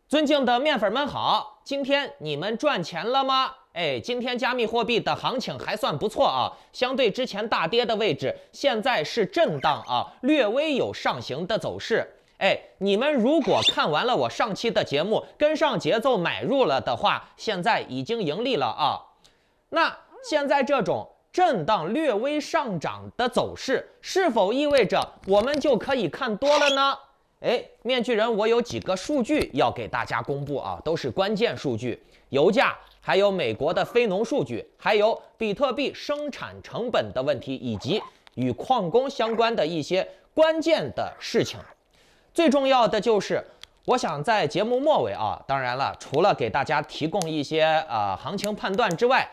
尊敬的面粉们好，今天你们赚钱了吗？今天加密货币的行情还算不错啊，相对之前大跌的位置，现在是震荡啊，略微有上行的走势。你们如果看完了我上期的节目，跟上节奏买入了的话，现在已经盈利了啊。那现在这种震荡略微上涨的走势，是否意味着我们就可以看多了呢？面具人，我有几个数据要给大家公布啊，都是关键数据，油价，还有美国的非农数据，还有比特币生产成本的问题，以及与矿工相关的一些关键的事情。最重要的就是，我想在节目末尾啊，当然了，除了给大家提供一些行情判断之外，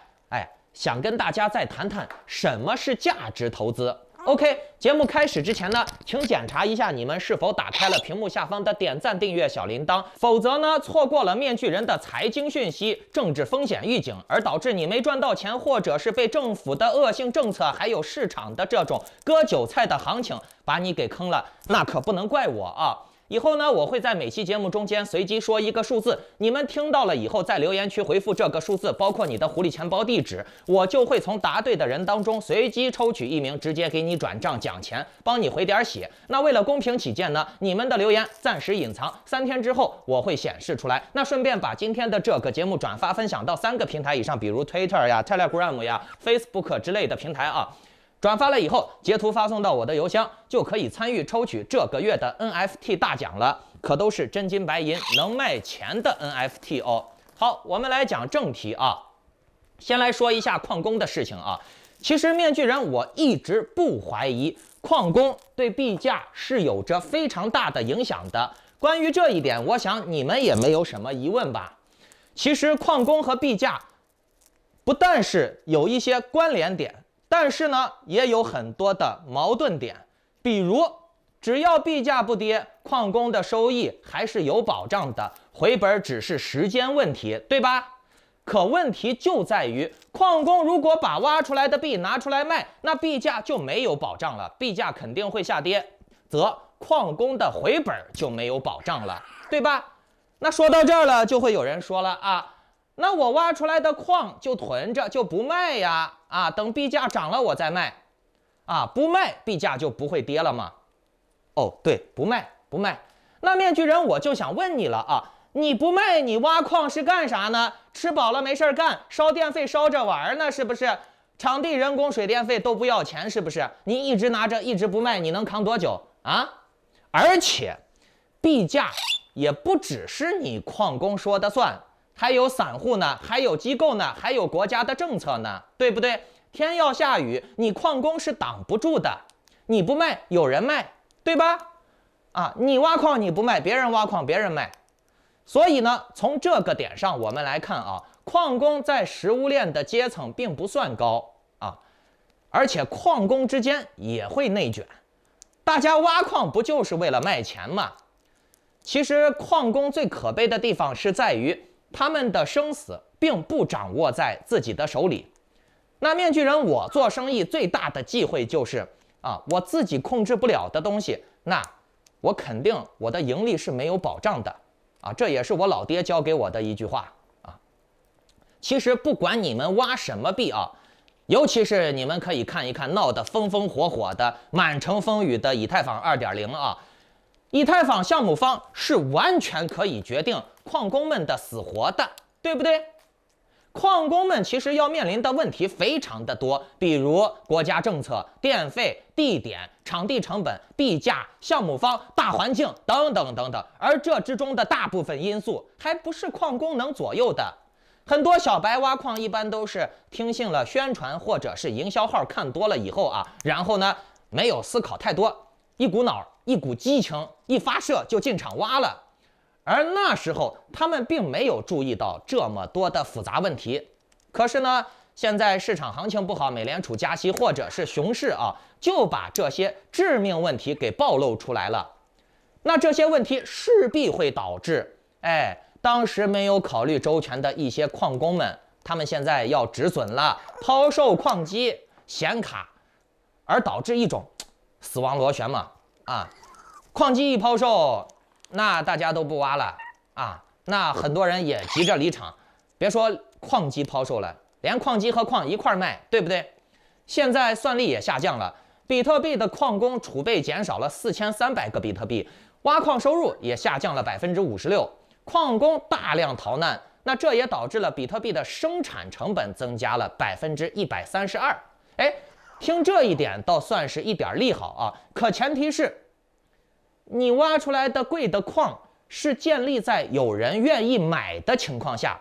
想跟大家再谈谈什么是价值投资。OK， 节目开始之前呢，请检查一下你们是否打开了屏幕下方的点赞、订阅、小铃铛，否则呢，错过了面具人的财经讯息、政治风险预警，而导致你没赚到钱，或者是被政府的恶性政策还有市场的这种割韭菜的行情把你给坑了，那可不能怪我啊。以后呢，我会在每期节目中间随机说一个数字，你们听到了以后，在留言区回复这个数字，包括你的狐狸钱包地址，我就会从答对的人当中随机抽取一名，直接给你转账奖钱，帮你回点血。那为了公平起见呢，你们的留言暂时隐藏，3天之后我会显示出来。那顺便把今天的这个节目转发分享到3个平台以上，比如 Twitter 呀、Telegram 呀、Facebook 之类的平台啊。转发了以后，截图发送到我的邮箱，就可以参与抽取这个月的 NFT 大奖了，可都是真金白银能卖钱的 NFT 哦。好，我们来讲正题啊。先来说一下矿工的事情啊。其实面具人我一直不怀疑矿工对币价是有着非常大的影响的。关于这一点，我想你们也没有什么疑问吧？其实矿工和币价不但是有一些关联点，但是呢，也有很多的矛盾点，比如只要币价不跌，矿工的收益还是有保障的，回本只是时间问题，对吧？可问题就在于，矿工如果把挖出来的币拿出来卖，那币价就没有保障了，币价肯定会下跌，则矿工的回本就没有保障了，对吧？那说到这儿了，就会有人说了啊，那我挖出来的矿就囤着就不卖呀，等币价涨了我再卖，不卖币价就不会跌了吗？哦，对，不卖。那面具人我就想问你了啊，你不卖你挖矿是干啥呢？吃饱了没事干，烧电费烧着玩呢，是不是？场地人工水电费都不要钱，是不是？你一直拿着一直不卖，你能扛多久啊？而且币价也不只是你矿工说的算，还有散户呢，还有机构呢，还有国家的政策呢，对不对？天要下雨，你矿工是挡不住的，你不卖有人卖，对吧？你挖矿你不卖，别人挖矿别人卖。所以呢，从这个点上我们来看啊，矿工在食物链的阶层并不算高啊，而且矿工之间也会内卷，大家挖矿不就是为了卖钱吗？其实矿工最可悲的地方是在于他们的生死并不掌握在自己的手里。那面具人我做生意最大的忌讳就是我自己控制不了的东西，那我肯定我的盈利是没有保障的这也是我老爹教给我的一句话其实不管你们挖什么币尤其是你们可以看一看闹得风风火火的满城风雨的以太坊 2.0 以太坊项目方是完全可以决定矿工们的死活的，对不对？矿工们其实要面临的问题非常的多，比如国家政策、电费、地点、场地成本、币价、项目方、大环境等等等等，而这之中的大部分因素还不是矿工能左右的。很多小白挖矿一般都是听信了宣传或者是营销号看多了以后然后呢没有思考太多，一股脑一股激情一发射就进场挖了。而那时候他们并没有注意到这么多的复杂问题。可是呢，现在市场行情不好，美联储加息或者是熊市就把这些致命问题给暴露出来了。那这些问题势必会导致当时没有考虑周全的一些矿工们，他们现在要止损了，抛售矿机、显卡，而导致一种死亡螺旋嘛矿机一抛售，那大家都不挖了那很多人也急着离场，别说矿机抛售了，连矿机和矿一块卖，对不对？现在算力也下降了，比特币的矿工储备减少了4300个比特币，挖矿收入也下降了56%，矿工大量逃难，那这也导致了比特币的生产成本增加了132%。哎，听这一点倒算是一点利好啊，可前提是，你挖出来的贵的矿是建立在有人愿意买的情况下，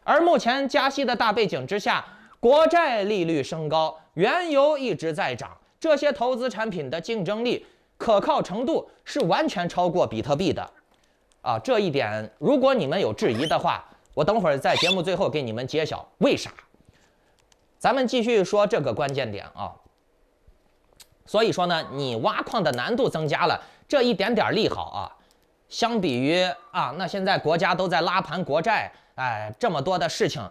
而目前加息的大背景之下，国债利率升高，原油一直在涨，这些投资产品的竞争力、可靠程度是完全超过比特币的。啊，这一点如果你们有质疑的话，我等会儿在节目最后给你们揭晓为啥。咱们继续说这个关键点啊。所以说呢，你挖矿的难度增加了，这一点点利好啊，相比于那现在国家都在拉盘国债，这么多的事情，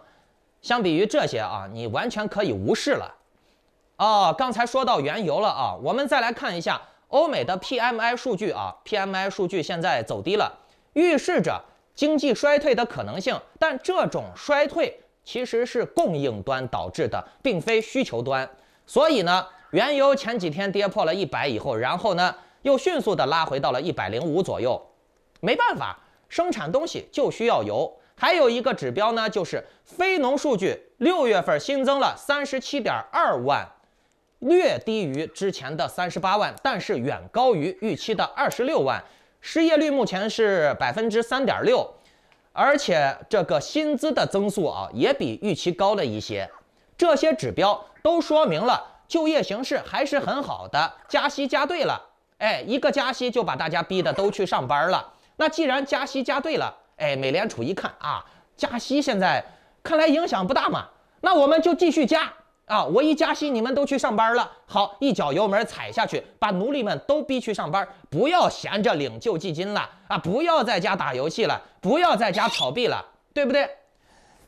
相比于这些你完全可以无视了。刚才说到原油了我们再来看一下欧美的 PMI 数据PMI 数据现在走低了，预示着经济衰退的可能性，但这种衰退其实是供应端导致的，并非需求端。所以呢，原油前几天跌破了100以后，然后呢又迅速的拉回到了105左右。没办法，生产东西就需要油。还有一个指标呢，就是非农数据，6月份新增了37.2万，略低于之前的38万，但是远高于预期的26万。失业率目前是3.6%，而且这个薪资的增速也比预期高了一些。这些指标都说明了就业形势还是很好的，加息加对了，一个加息就把大家逼得都去上班了。那既然加息加对了，美联储一看加息现在看来影响不大嘛，那我们就继续加我一加息你们都去上班了，好，一脚油门踩下去，把奴隶们都逼去上班，不要闲着领救济金了不要在家打游戏了，不要在家炒币了，对不对？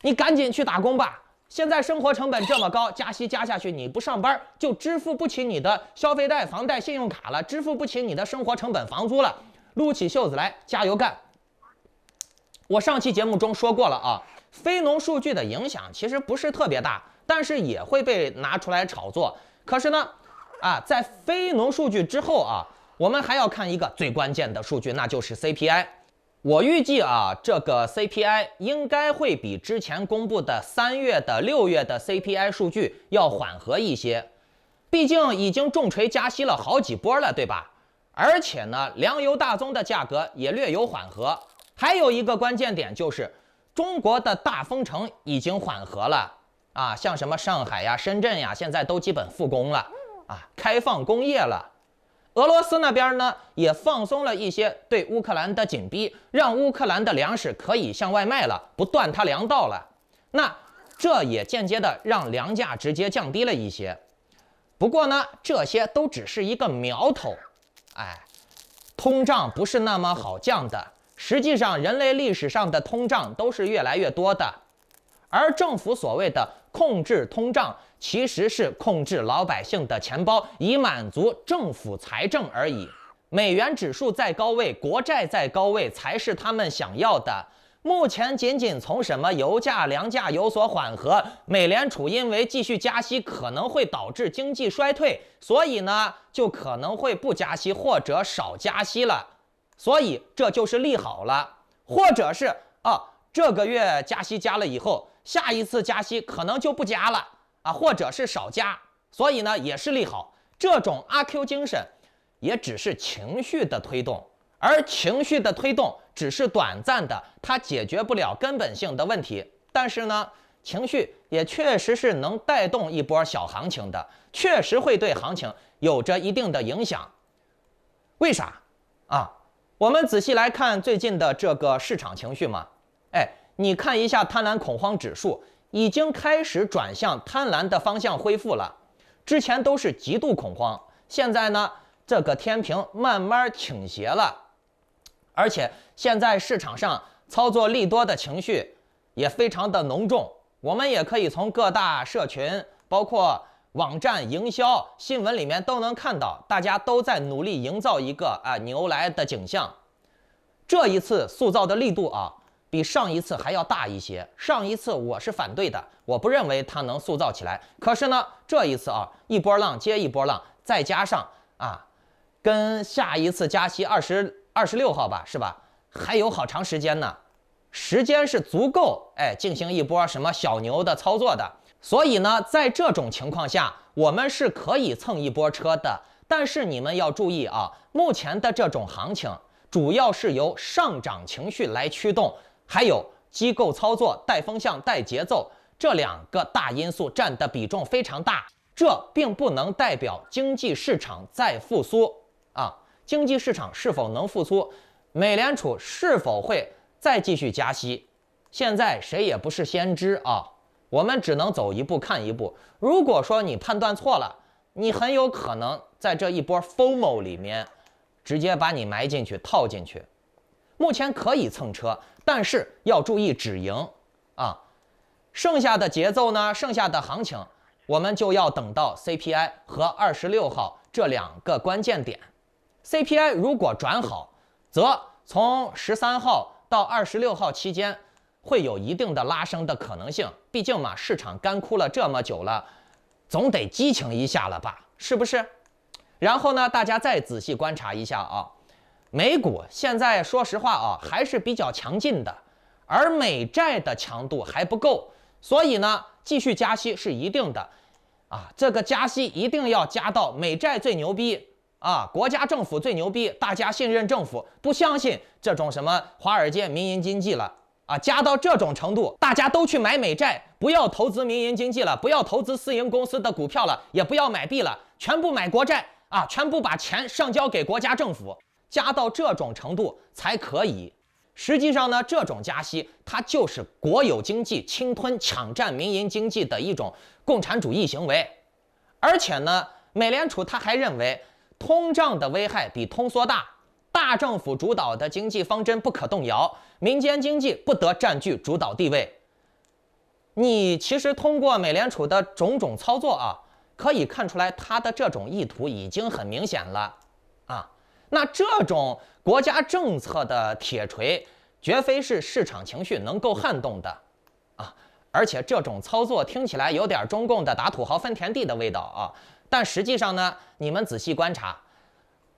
你赶紧去打工吧。现在生活成本这么高，加息加下去，你不上班就支付不起你的消费贷、房贷、信用卡了，支付不起你的生活成本、房租了，撸起袖子来加油干。我上期节目中说过了非农数据的影响其实不是特别大，但是也会被拿出来炒作。可是呢在非农数据之后我们还要看一个最关键的数据，那就是 CPI。我预计这个 CPI 应该会比之前公布的3月的、6月的 CPI 数据要缓和一些，毕竟已经重锤加息了好几波了，对吧？而且呢，粮油大宗的价格也略有缓和。还有一个关键点就是中国的大封城已经缓和了像什么上海呀、深圳呀，现在都基本复工了开放工业了。俄罗斯那边呢也放松了一些对乌克兰的紧逼，让乌克兰的粮食可以向外卖了，不断它粮道了。那这也间接的让粮价直接降低了一些。不过呢，这些都只是一个苗头，通胀不是那么好降的。实际上，人类历史上的通胀都是越来越多的，而政府所谓的控制通胀，其实是控制老百姓的钱包，以满足政府财政而已。美元指数在高位，国债在高位，才是他们想要的。目前仅仅从什么油价、粮价有所缓和，美联储因为继续加息可能会导致经济衰退，所以呢，就可能会不加息或者少加息了。所以这就是利好了，或者是这个月加息加了以后，下一次加息可能就不加了或者是少加，所以呢也是利好。这种阿 Q 精神也只是情绪的推动，而情绪的推动只是短暂的，它解决不了根本性的问题。但是呢，情绪也确实是能带动一波小行情的，确实会对行情有着一定的影响。为啥我们仔细来看最近的这个市场情绪嘛，你看一下贪婪恐慌指数已经开始转向贪婪的方向恢复了，之前都是极度恐慌，现在呢这个天平慢慢倾斜了，而且现在市场上操作利多的情绪也非常的浓重。我们也可以从各大社群，包括网站营销、新闻里面都能看到，大家都在努力营造一个牛来的景象。这一次塑造的力度比上一次还要大一些。上一次我是反对的，我不认为它能塑造起来。可是呢，这一次啊，一波浪接一波浪，再加上啊，跟下一次加息26号吧，是吧？还有好长时间呢，时间是足够进行一波什么小牛的操作的。所以呢，在这种情况下，我们是可以蹭一波车的。但是你们要注意啊，目前的这种行情主要是由上涨情绪来驱动，还有机构操作、带风向、带节奏这2个大因素占的比重非常大。这并不能代表经济市场在复苏啊，经济市场是否能复苏，美联储是否会再继续加息，现在谁也不是先知啊，我们只能走一步看一步。如果说你判断错了，你很有可能在这一波 FOMO 里面直接把你埋进去、套进去。目前可以蹭车，但是要注意止盈啊。剩下的节奏呢，剩下的行情，我们就要等到 CPI 和26号这2个关键点。CPI 如果转好，则从13号到26号期间会有一定的拉升的可能性。毕竟嘛，市场干枯了这么久了，总得激情一下了吧，是不是？然后呢，大家再仔细观察一下啊，美股现在说实话啊，还是比较强劲的，而美债的强度还不够，所以呢，继续加息是一定的啊。这个加息一定要加到美债最牛逼啊，国家政府最牛逼，大家信任政府，不相信这种什么华尔街民营经济了啊，加到这种程度，大家都去买美债，不要投资民营经济了，不要投资私营公司的股票了，也不要买币了，全部买国债啊，全部把钱上交给国家政府，加到这种程度才可以。实际上呢，这种加息它就是国有经济侵吞抢占民营经济的一种共产主义行为。而且呢，美联储它还认为通胀的危害比通缩大，大政府主导的经济方针不可动摇，民间经济不得占据主导地位。你其实通过美联储的种种操作啊，可以看出来它的这种意图已经很明显了啊。那这种国家政策的铁锤，绝非是市场情绪能够撼动的啊！而且这种操作听起来有点中共的打土豪分田地的味道啊，但实际上呢，你们仔细观察，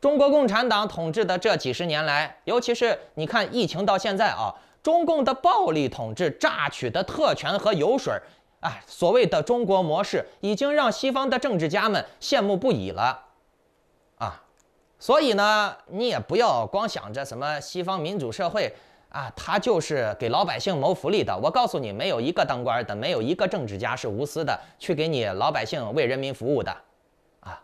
中国共产党统治的这几十年来，尤其是你看疫情到现在啊，中共的暴力统治、榨取的特权和油水，所谓的中国模式，已经让西方的政治家们羡慕不已了啊！所以呢，你也不要光想着什么西方民主社会啊，它就是给老百姓谋福利的。我告诉你，没有一个当官的，没有一个政治家是无私的，去给你老百姓为人民服务的啊。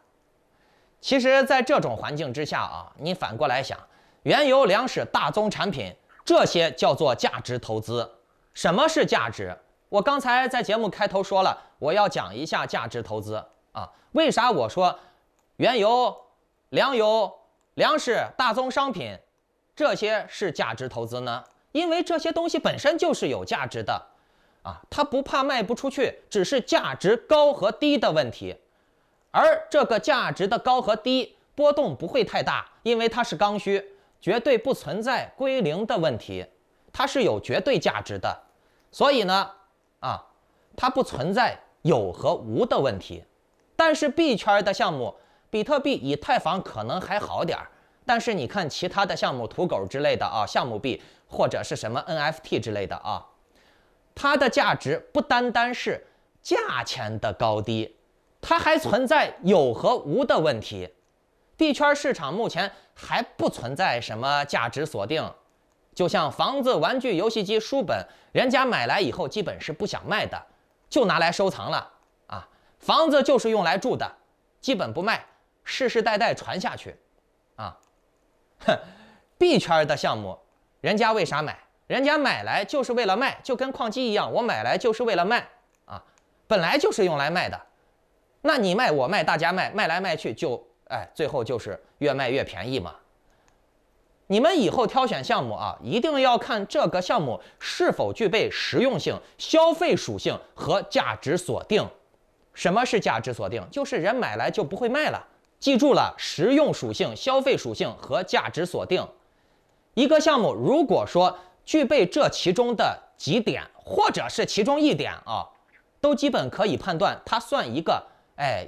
其实，在这种环境之下啊，你反过来想，原油、粮食、大宗产品这些叫做价值投资。什么是价值？我刚才在节目开头说了，我要讲一下价值投资啊。为啥我说原油、粮油、粮食、大宗商品这些是价值投资呢？因为这些东西本身就是有价值的啊，它不怕卖不出去，只是价值高和低的问题。而这个价值的高和低波动不会太大，因为它是刚需，绝对不存在归零的问题，它是有绝对价值的。所以呢，它不存在有和无的问题。但是币圈的项目，比特币、以太坊可能还好点儿，但是你看其他的项目，土狗之类的啊，项目币或者是什么 NFT 之类的啊，它的价值不单单是价钱的高低，它还存在有和无的问题。币圈市场目前还不存在什么价值锁定，就像房子、玩具、游戏机、书本，人家买来以后基本是不想卖的，就拿来收藏了啊。房子就是用来住的，基本不卖，世世代代传下去啊。币圈的项目，人家为啥买？人家买来就是为了卖，就跟矿机一样，我买来就是为了卖啊，本来就是用来卖的。那你卖我卖，大家卖，卖来卖去就最后就是越卖越便宜嘛。你们以后挑选项目啊，一定要看这个项目是否具备实用性、消费属性和价值锁定。什么是价值锁定？就是人买来就不会卖了。记住了，实用属性、消费属性和价值锁定。一个项目如果说具备这其中的几点，或者是其中一点啊，都基本可以判断它算一个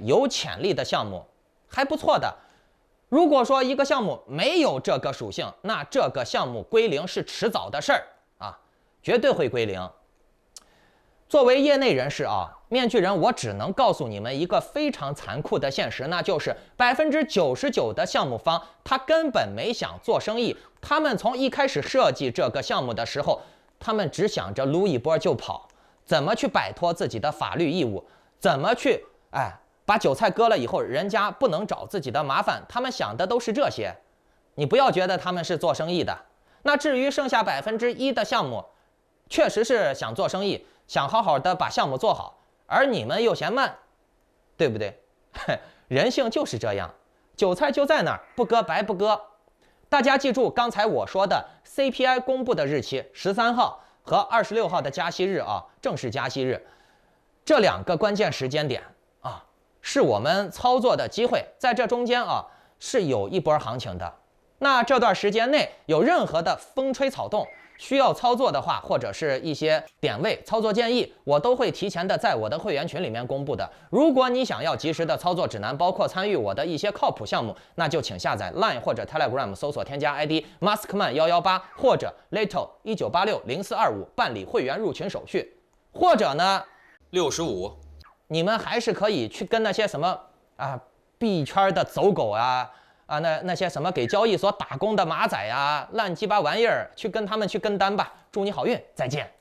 有潜力的项目，还不错的。如果说一个项目没有这个属性，那这个项目归零是迟早的事儿啊，绝对会归零。作为业内人士啊，面具人我只能告诉你们一个非常残酷的现实，那就是99%的项目方他根本没想做生意，他们从一开始设计这个项目的时候，他们只想着撸一波就跑，怎么去摆脱自己的法律义务，怎么去把韭菜割了以后人家不能找自己的麻烦，他们想的都是这些。你不要觉得他们是做生意的。那至于剩下1%的项目，确实是想做生意，想好好的把项目做好，而你们又嫌慢，对不对？人性就是这样，韭菜就在那儿，不割白不割。大家记住刚才我说的 CPI 公布的日期13号和26号的加息日啊，正式加息日，这2个关键时间点啊，是我们操作的机会，在这中间啊是有一波行情的。那这段时间内有任何的风吹草动需要操作的话，或者是一些点位操作建议，我都会提前的在我的会员群里面公布的。如果你想要及时的操作指南，包括参与我的一些靠谱项目，那就请下载 Line 或者 Telegram 搜索添加 ID Maskman118 或者 Little19860425办理会员入群手续，或者呢65，你们还是可以去跟那些什么币圈的走狗那些什么给交易所打工的马仔烂鸡巴玩意儿，去跟他们去跟单吧。祝你好运，再见。